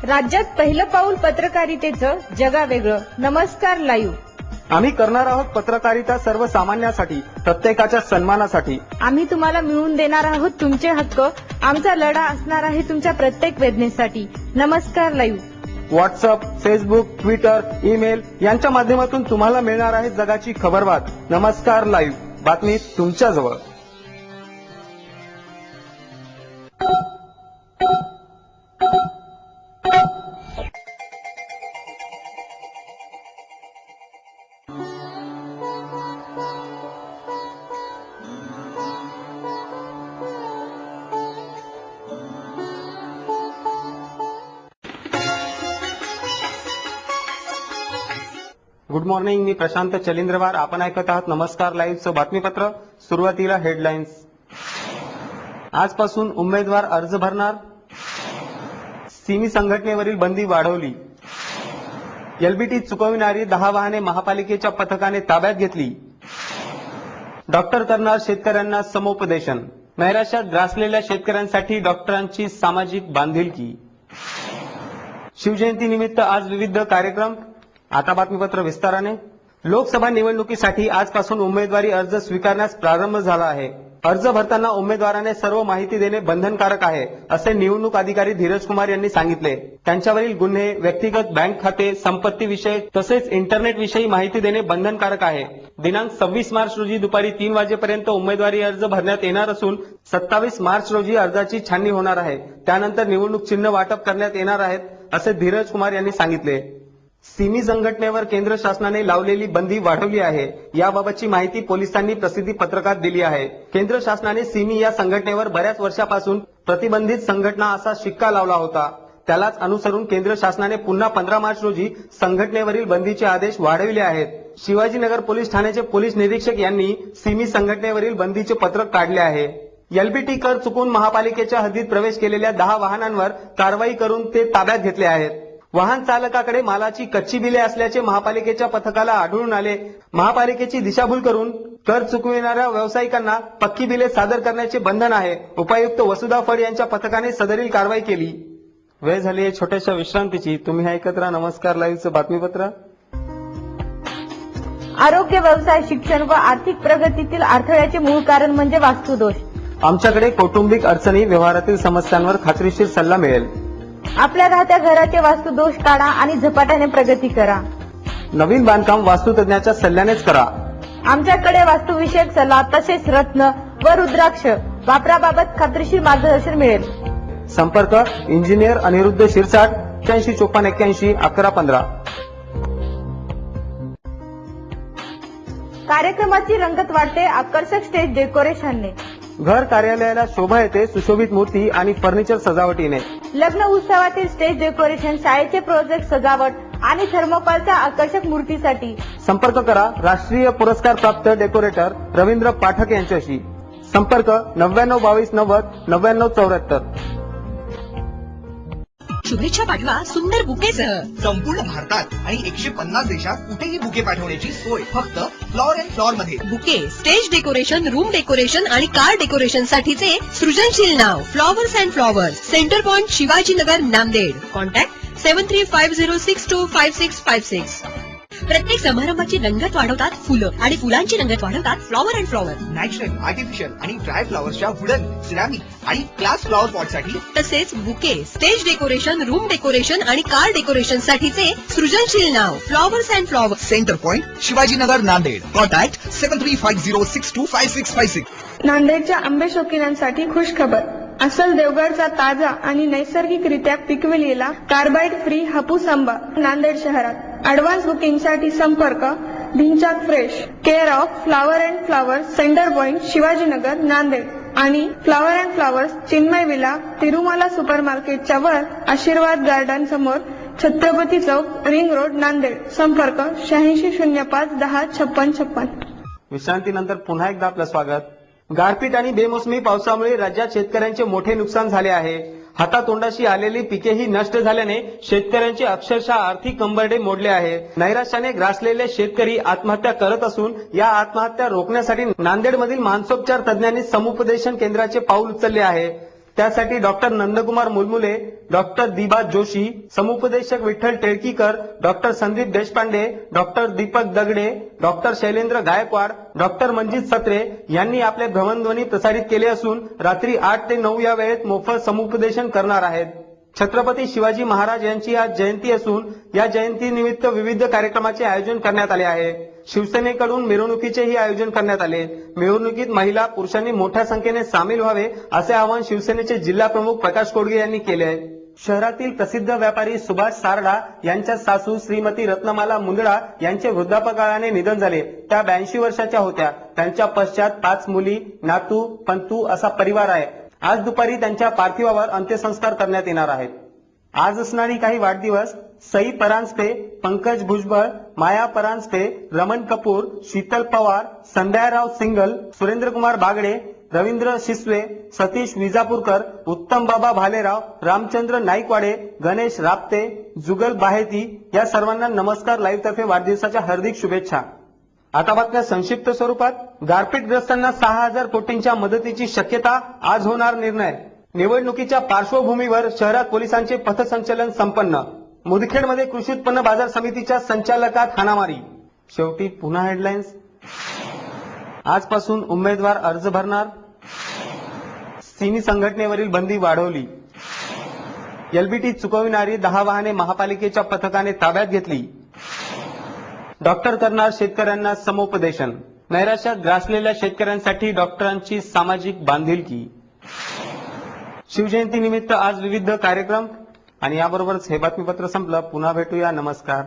राज्यात पहिलं पाऊल पत्रकारितेचं जगावेगळं. नमस्कार लाईव्ह. आम्ही करणार आहोत पत्रकारिता सर्वसामान्यासाठी, प्रत्येकाच्या सन्मानासाठी. आम्ही तुम्हाला मिळवून देणार आहोत तुमचे हक्क. आमचा लढा असणार आहे तुमच्या प्रत्येक वेदनेसाठी. नमस्कार live. WhatsApp, Facebook, Twitter, email यांच्या माध्यमातून तुम्हाला मिळणार आहे जगाची खबरबात. नमस्कार लाईव्ह, बातमी तुमच्या जवळ. गुड मॉर्निंग, मी प्रशांत चलिंद्रवार. आपण ऐकत आहात नमस्कार लाईव्हचं बातमीपत्र. सुरुवातीला हेडलाईन्स. आजपासून उमेदवार अर्ज भरणार. सिमी संघटनेवरील बंदी वाढवली. एलबीटी चुकविणारी 10 वाहने महापालिकेच्या पथकाने ताब्यात घेतली. डॉक्टर करणार शेतकऱ्यांना समुपदेशन. नैराश्यात ग्रासलेल्या शेतकऱ्यांसाठी डॉक्टरांची सामाजिक बांधिलकी. शिवजयंती निमित्त आज विविध कार्यक्रम. आता बातमीपत्र विस्ताराने. लोकसभा निवडणुकीसाठी आजपासून उमेदवारी अर्ज स्वीकारण्यास प्रारंभ झाला आहे. अर्ज भरताना उमेदवाराने सर्व माहिती देणे बंधनकारक आहे, असे निवडणूक अधिकारी धीरज कुमार यांनी सांगितले. त्यांच्यावरील गुन्हे, व्यक्तिगत बँक खाते, संपत्ती विषय तसेच इंटरनेट विषयी माहिती देणे बंधनकारक आहे. दिनांक 26 मार्च रोजी दुपारी 3 वाजेपर्यंत उमेदवारी अर्ज भरण्यात येणार असून 27 मार्च रोजी अर्जाची छाननी होणार आहे. त्यानंतर निवडणूक चिन्ह वाटप करण्यात येणार आहेत, असे धीरज कुमार यांनी सांगितले. सिमी संघटनेवर केंद्र शासनाने लावलेली बंदी वाढवली आहे. याबाबतची माहिती पोलिसांनी प्रसिद्धी पत्रकात दिली आहे. केंद्र शासनाने सिमी या संघटनेवर बऱ्याच वर्षापासून प्रतिबंधित संघटना असा शिक्का लावला होता. त्यालाच अनुसरून केंद्र शासनाने पुन्हा 15 मार्च रोजी संघटनेवरील बंदीचे आदेश वाढविले आहेत. शिवाजीनगर पोलीस ठाण्याचे पोलीस निरीक्षक यांनी सिमी संघटनेवरील बंदीचे पत्रक काढले आहे. एलबीटी कर चुकून महापालिकेच्या हद्दीत प्रवेश केलेल्या 10 वाहनांवर कारवाई करून ते ताब्यात घेतले आहेत. वाहन चालकाकडे मालाची कच्ची बिले असल्याचे महापालिकेच्या पथकाला आढळून आले. महापालिकेची दिशाभूल करून कर चुकविणाऱ्या व्यावसायिकांना पक्की बिले सादर करण्याचे बंधन आहे. उपायुक्त वसुधा फड यांच्या पथकाने सदरील कारवाई केली. वेळ झाली आहे छोट्याशा विश्रांतीची. तुम्ही ऐकत राहा नमस्कार लाईव्हचं बातमीपत्र. आरोग्य, व्यवसाय, शिक्षण व आर्थिक प्रगतीतील अडथळ्याचे मूळ कारण म्हणजे वास्तुदोष. आमच्याकडे कौटुंबिक अडचणी, व्यवहारातील समस्यांवर खात्रीशीर सल्ला मिळेल. आपल्या राहत्या घराचे वास्तुदोष काढा आणि झपाट्याने प्रगती करा. नवीन बांधकाम वास्तुतज्ञाच्या सल्ल्यानेच करा. आमच्याकडे वास्तुविषयक सल्ला तसेच रत्न व रुद्राक्ष वापराबाबत खात्रीशीर मार्गदर्शन मिळेल. संपर्क इंजिनियर अनिरुद्ध शिरसाट 845481 1115. कार्यक्रमाची रंगत वाढते आकर्षक स्टेज डेकोरेशनने. घर कार्यालयाला शोभा येते सुशोभित मूर्ती आणि फर्निचर सजावटीने. लग्न उत्सवातील स्टेज डेकोरेशन, शाळेचे प्रोजेक्ट सजावट आणि थर्मोकॉलच्या आकर्षक मूर्तीसाठी संपर्क करा राष्ट्रीय पुरस्कार प्राप्त डेकोरेटर रवींद्र पाठक यांच्याशी. संपर्क 992290 9974. शुभेच्छा पाठवा सुंदर बुकेसह. संपूर्ण भारतात आणि 150 देशात कुठेही बुके पाठवण्याची सोय फक्त फ्लॉवर अँड फ्लॉवर मध्ये. Bouquet, stage decoration, room decoration आणि कार डेकोरेशन साठीचे सृजनशील नाव Flowers and Flowers. Centre Point, Shivajinagar, Nanded. Contact 7350625656. प्रत्येक समारंभाची रंगत वाढवतात फुलं आणि फुलांची रंगत वाढवतात Flower and Flower. Natural, artificial आणि ड्राय फ्लॉवर्सच्या वुडन, सिरामिक आणि ग्लास फ्लॉवर पॉट साठी तसेच bouquet, stage decoration, room decoration आणि कार डेकोरेशन साठीचे सृजनशील नाव Flowers and Flowers. Centre Point, Shivajinagar, Nanded. Contact 7350625656. नांदेडच्या आंबे शौकीनांसाठी खुश खबर. अस्सल देवगडचा ताजा आणि नैसर्गिकरित्या पिकविलेला कार्बाइड फ्री हापूस आंबा नांदेड शहरात. ऍडव्हान्स बुकिंगसाठी संपर्क Dhinchak Fresh, care of Flower and Flowers, Centre Point, Shivajinagar, Nanded आणि Flower and Flowers, Chinmay Villa, Tirumala Super मार्केटच्या वर, आशीर्वाद गार्डन समोर, छत्रपती चौक, रिंग रोड, नांदेड. संपर्क 8605 10 5656. विश्रांतीनंतर पुन्हा एकदा आपलं स्वागत. गारपीट आणि बेमोसमी पावसामुळे राज्यात शेतकऱ्यांचे मोठे नुकसान झाले आहे. हातातोंडाशी आलेली पिकेही नष्ट झाल्याने शेतकऱ्यांचे अक्षरशः आर्थिक कंबरडे मोडले आहे. नैराश्याने ग्रासलेले शेतकरी आत्महत्या करत असून या आत्महत्या रोखण्यासाठी नांदेडमधील मानसोपचार तज्ञांनी समुपदेशन केंद्राचे पाऊल उचलले आहे. त्यासाठी डॉक्टर नंदकुमार मुलमुले, डॉक्टर दिबा जोशी, समुपदेशक विठ्ठल टेळकीकर, डॉक्टर संदीप देशपांडे, डॉक्टर दीपक दगडे, डॉक्टर शैलेंद्र गायकवाड, डॉक्टर मंजित सत्रे यांनी आपले भ्रमणध्वनी प्रसारित केले असून रात्री 8 ते 9 या वेळेत मोफत समुपदेशन करणार आहेत. छत्रपती शिवाजी महाराज यांची आज जयंती असून या जयंतीनिमित्त विविध कार्यक्रमाचे आयोजन करण्यात आले आहे. शिवसेनेकडून मिरवणुकीचेही आयोजन करण्यात आले. मिरवणुकीत महिला पुरुषांनी मोठ्या संख्येने सामील व्हावे असे आवाहन शिवसेनेचे जिल्हा प्रमुख प्रकाश कोडगे यांनी केले आहे. शहरातील प्रसिद्ध व्यापारी सुभाष सारडा यांच्या सासू श्रीमती रत्नमाला मुंदडा यांचे वृद्धापकाळाने निधन झाले. त्या 82 वर्षाच्या होत्या. त्यांच्या पश्चात 5 मुली, नातू, पंतू असा परिवार आहे. आज दुपारी त्यांच्या पार्थिवावर अंत्यसंस्कार करण्यात येणार आहेत. आज असणारी काही वाढदिवस: सई परांजपे, पंकज भुजबळ, माया परांजपे, रमण कपूर, शीतल पवार, संध्याराव सिंगल, सुरेंद्रकुमार बागडे, रवींद्र शिसवे, सतीश विजापूरकर, उत्तम बाबा भालेराव, रामचंद्र नाईकवाडे, गणेश राप्ते, जुगल बाहेती या सर्वांना नमस्कार लाईव्ह तर्फे वाढदिवसाच्या हार्दिक शुभेच्छा. आता बातम्या संक्षिप्त स्वरूपात. गारपीटग्रस्तांना 6,000 कोटींच्या मदतीची शक्यता, आज होणार निर्णय. निवडणुकीच्या पार्श्वभूमीवर शहरात पोलिसांचे पथसंचलन संपन्न. मुदखेडमध्ये कृषी उत्पन्न बाजार समितीच्या संचालकात हाणामारी. शेवटी पुन्हा हेडलाईन्स. आजपासून उमेदवार अर्ज भरणार. सिमी संघटनेवरील बंदी वाढवली. एलबीटी चुकविणारी 10 वाहने महापालिकेच्या पथकाने ताब्यात घेतली. डॉक्टर करणार शेतकऱ्यांना समुपदेशन. नैराश्यात ग्रासलेल्या शेतकऱ्यांसाठी डॉक्टरांची सामाजिक बांधिलकी. शिवजयंती निमित्त आज विविध कार्यक्रम. आणि याबरोबरच हे बातमीपत्र संपलं. पुन्हा भेटूया. नमस्कार.